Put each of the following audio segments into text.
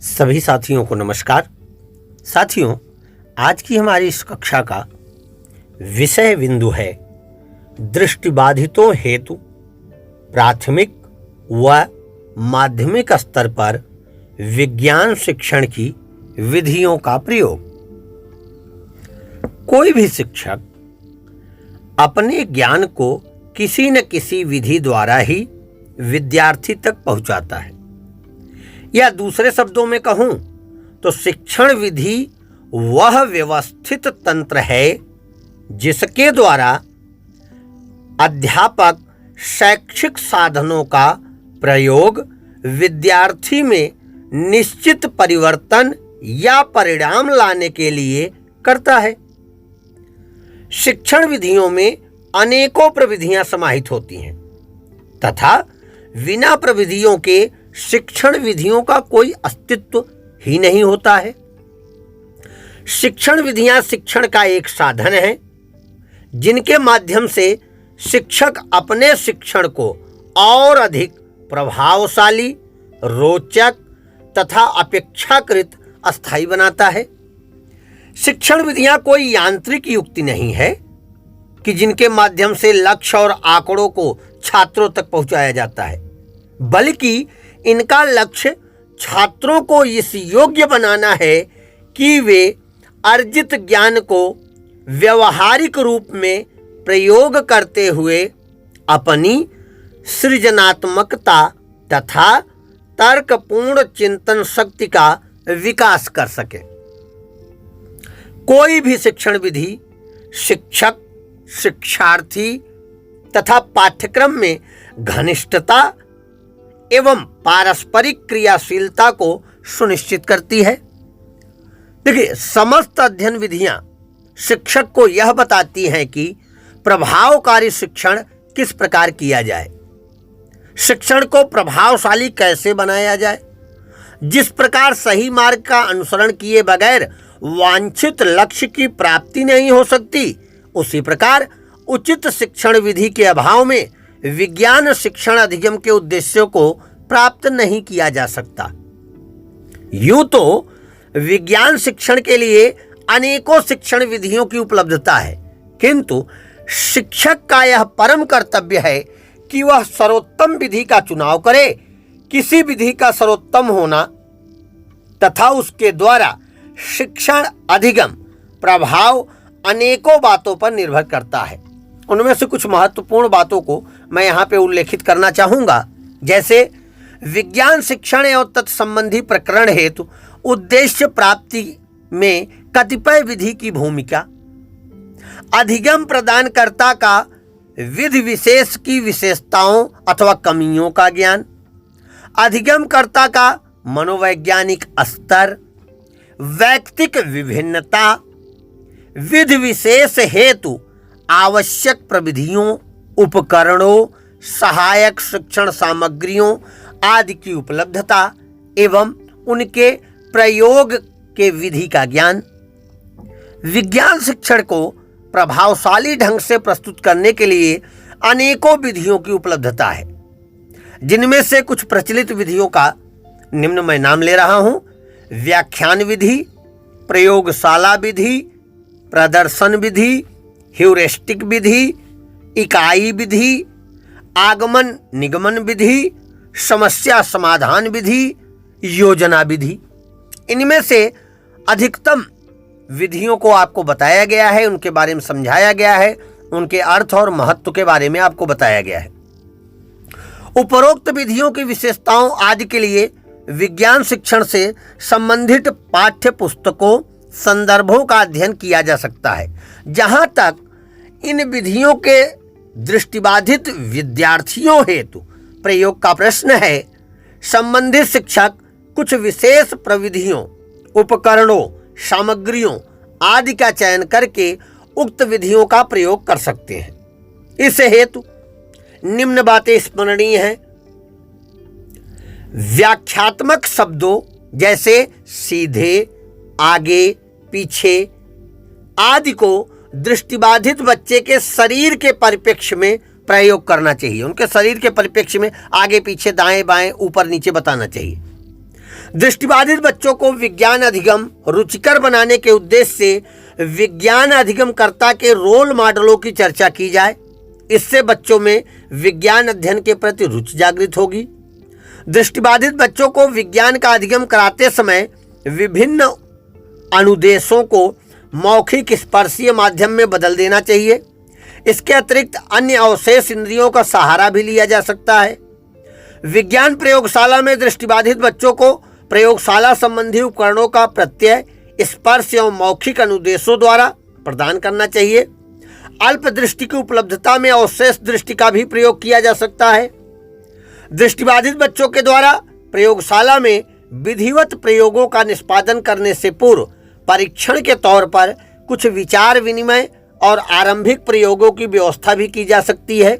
सभी साथियों को नमस्कार। साथियों, आज की हमारी इस कक्षा का विषय बिंदु है दृष्टिबाधितों हेतु प्राथमिक व माध्यमिक स्तर पर विज्ञान शिक्षण की विधियों का प्रयोग। कोई भी शिक्षक अपने ज्ञान को किसी न किसी विधि द्वारा ही विद्यार्थी तक पहुंचाता है, या दूसरे शब्दों में कहूं तो शिक्षण विधि वह व्यवस्थित तंत्र है जिसके द्वारा अध्यापक शैक्षिक साधनों का प्रयोग विद्यार्थी में निश्चित परिवर्तन या परिणाम लाने के लिए करता है। शिक्षण विधियों में अनेकों प्रविधियां समाहित होती हैं तथा बिना प्रविधियों के शिक्षण विधियों का कोई अस्तित्व ही नहीं होता है। शिक्षण विधियां शिक्षण का एक साधन है जिनके माध्यम से शिक्षक अपने शिक्षण को और अधिक प्रभावशाली, रोचक तथा अपेक्षाकृत अस्थायी बनाता है। शिक्षण विधियां कोई यांत्रिक युक्ति नहीं है कि जिनके माध्यम से लक्ष्य और आंकड़ों को छात्रों तक पहुंचाया जाता है, बल्कि इनका लक्ष्य छात्रों को इस योग्य बनाना है कि वे अर्जित ज्ञान को व्यवहारिक रूप में प्रयोग करते हुए अपनी सृजनात्मकता तथा तर्कपूर्ण चिंतन शक्ति का विकास कर सके। कोई भी शिक्षण विधि शिक्षक, शिक्षार्थी तथा पाठ्यक्रम में घनिष्ठता एवं पारस्परिक क्रियाशीलता को सुनिश्चित करती है। देखिए, समस्त अध्ययन विधियां शिक्षक को यह बताती हैं कि प्रभावकारी शिक्षण किस प्रकार किया जाए, शिक्षण को प्रभावशाली कैसे बनाया जाए। जिस प्रकार सही मार्ग का अनुसरण किए बगैर वांछित लक्ष्य की प्राप्ति नहीं हो सकती, उसी प्रकार उचित शिक्षण विधि के अभाव में विज्ञान शिक्षण अधिगम के उद्देश्यों को प्राप्त नहीं किया जा सकता। यूं तो विज्ञान शिक्षण के लिए अनेकों शिक्षण विधियों की उपलब्धता है, किंतु शिक्षक का यह परम कर्तव्य है कि वह सर्वोत्तम विधि का चुनाव करे। किसी विधि का सर्वोत्तम होना तथा उसके द्वारा शिक्षण अधिगम प्रभाव अनेकों बातों पर निर्भर करता है। उनमें से कुछ महत्वपूर्ण बातों को मैं यहाँ पे उल्लेखित करना चाहूँगा, जैसे विज्ञान शिक्षण एवं तत्संबंधी प्रकरण हेतु उद्देश्य प्राप्ति में कतिपय विधि की भूमिका, अधिगम प्रदानकर्ता का विधि विशेष की विशेषताओं अथवा कमियों का ज्ञान, अधिगमकर्ता का मनोवैज्ञानिक स्तर, वैयक्तिक विभिन्नता, विधि विशेष हेतु आवश्यक प्रविधियों, उपकरणों, सहायक शिक्षण सामग्रियों आदि की उपलब्धता एवं उनके प्रयोग के विधि का ज्ञान। विज्ञान शिक्षण को प्रभावशाली ढंग से प्रस्तुत करने के लिए अनेकों विधियों की उपलब्धता है, जिनमें से कुछ प्रचलित विधियों का निम्न मैं नाम ले रहा हूं। व्याख्यान विधि, प्रयोगशाला विधि, प्रदर्शन विधि, ह्यूरिस्टिक विधि, इकाई विधि, आगमन निगमन विधि, समस्या समाधान विधि, योजना विधि। इनमें से अधिकतम विधियों को आपको बताया गया है, उनके बारे में समझाया गया है, उनके अर्थ और महत्व के बारे में आपको बताया गया है। उपरोक्त विधियों की विशेषताओं आदि के लिए विज्ञान शिक्षण से संबंधित पाठ्य पुस्तकों, संदर्भों का अध्ययन किया जा सकता है। जहां तक इन विधियों के दृष्टिबाधित विद्यार्थियों हेतु प्रयोग का प्रश्न है, संबंधित शिक्षक कुछ विशेष प्रविधियों, उपकरणों, सामग्रियों आदि का चयन करके उक्त विधियों का प्रयोग कर सकते हैं। इस हेतु निम्न बातें स्मरणीय हैं। व्याख्यात्मक शब्दों जैसे सीधे, आगे, पीछे आदि को दृष्टिबाधित बच्चे के शरीर के परिप्रेक्ष्य में प्रयोग करना चाहिए। उनके शरीर के परिप्रेक्ष्य में आगे पीछे, दाएं बाएं, ऊपर नीचे बताना चाहिए। दृष्टिबाधित बच्चों को विज्ञान अधिगम रुचिकर बनाने के उद्देश्य से विज्ञान अधिगमकर्ता के रोल मॉडलों की चर्चा की जाए। इससे बच्चों में विज्ञान अध्ययन के प्रति रुचि जागृत होगी। दृष्टिबाधित बच्चों को विज्ञान का अधिगम कराते समय विभिन्न अनुदेशों को मौखिक स्पर्शीय माध्यम में बदल देना चाहिए। इसके अतिरिक्त अन्य अवशेष इंद्रियों का सहारा भी लिया जा सकता है। विज्ञान प्रयोगशाला में दृष्टिबाधित बच्चों को प्रयोगशाला संबंधी उपकरणों का प्रत्यय स्पर्श एवं मौखिक अनुदेशों द्वारा प्रदान करना चाहिए। अल्प दृष्टि की उपलब्धता में अवशेष दृष्टि का भी प्रयोग किया जा सकता है। दृष्टिबाधित बच्चों के द्वारा प्रयोगशाला में विधिवत प्रयोगों का निष्पादन करने से पूर्व परीक्षण के तौर पर कुछ विचार विनिमय और आरंभिक प्रयोगों की व्यवस्था भी की जा सकती है।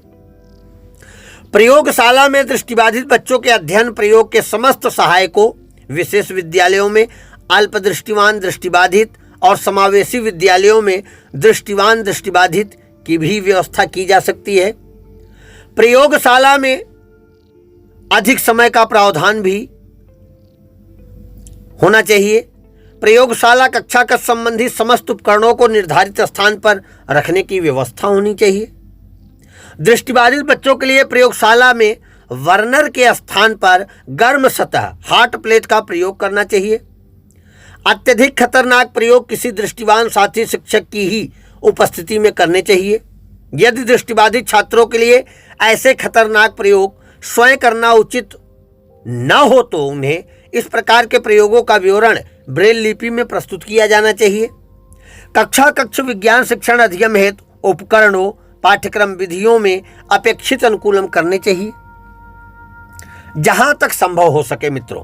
प्रयोगशाला में दृष्टिबाधित बच्चों के अध्ययन प्रयोग के समस्त सहायकों विशेष विद्यालयों में अल्प दृष्टिवान दृष्टिबाधित और समावेशी विद्यालयों में दृष्टिवान दृष्टिबाधित की भी व्यवस्था की जा सकती है। प्रयोगशाला में अधिक समय का प्रावधान भी होना चाहिए। प्रयोगशाला कक्षा के संबंधी समस्त उपकरणों को निर्धारित स्थान पर रखने की व्यवस्था होनी चाहिए। दृष्टिबाधित बच्चों के लिए प्रयोगशाला में वर्नर के स्थान पर गर्म सतह हॉट प्लेट का प्रयोग करना चाहिए। अत्यधिक खतरनाक प्रयोग किसी दृष्टिवान साथी शिक्षक की ही उपस्थिति में करने चाहिए। यदि दृष्टिबाधित छात्रों के लिए ऐसे खतरनाक प्रयोग स्वयं करना उचित न हो तो उन्हें इस प्रकार के प्रयोगों का विवरण ब्रेल लिपि में प्रस्तुत किया जाना चाहिए। कक्ष विज्ञान शिक्षण अधिगम हेतु उपकरणों पाठ्यक्रम विधियों में अपेक्षित अनुकूलन करने चाहिए। जहां तक संभव हो सके मित्रों,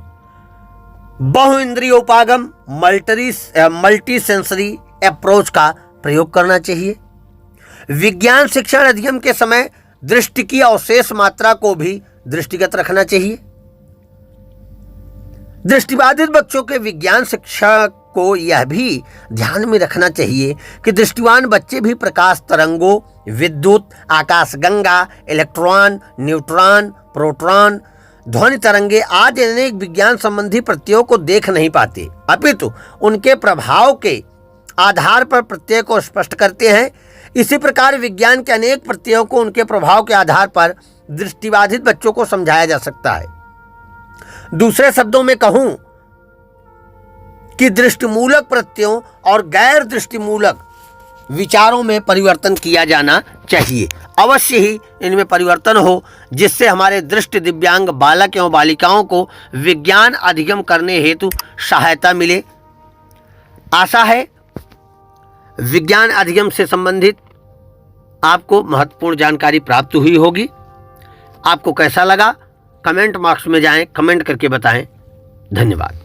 बहु इंद्रिय उपागम मल्टी सेंसरी अप्रोच का प्रयोग करना चाहिए। विज्ञान शिक्षण अधिगम के समय दृष्टि की अवशेष मात्रा को भी दृष्टिगत रखना चाहिए। दृष्टिबाधित बच्चों के विज्ञान शिक्षक को यह भी ध्यान में रखना चाहिए कि दृष्टिवान बच्चे भी प्रकाश तरंगों, विद्युत, आकाशगंगा, इलेक्ट्रॉन, न्यूट्रॉन, प्रोटॉन, ध्वनि तरंगे आदि अनेक विज्ञान संबंधी प्रत्ययों को देख नहीं पाते, अपितु उनके प्रभाव के आधार पर प्रत्यय को स्पष्ट करते हैं। इसी प्रकार विज्ञान के अनेक प्रत्ययों को उनके प्रभाव के आधार पर दृष्टिबाधित बच्चों को समझाया जा सकता है। दूसरे शब्दों में कहूं कि दृष्टिमूलक प्रत्ययों और गैर दृष्टिमूलक विचारों में परिवर्तन किया जाना चाहिए। अवश्य ही इनमें परिवर्तन हो, जिससे हमारे दृष्टि दिव्यांग बालक एवं बालिकाओं को विज्ञान अधिगम करने हेतु सहायता मिले। आशा है विज्ञान अधिगम से संबंधित आपको महत्वपूर्ण जानकारी प्राप्त हुई होगी। आपको कैसा लगा कमेंट बॉक्स में जाएं, कमेंट करके बताएं। धन्यवाद।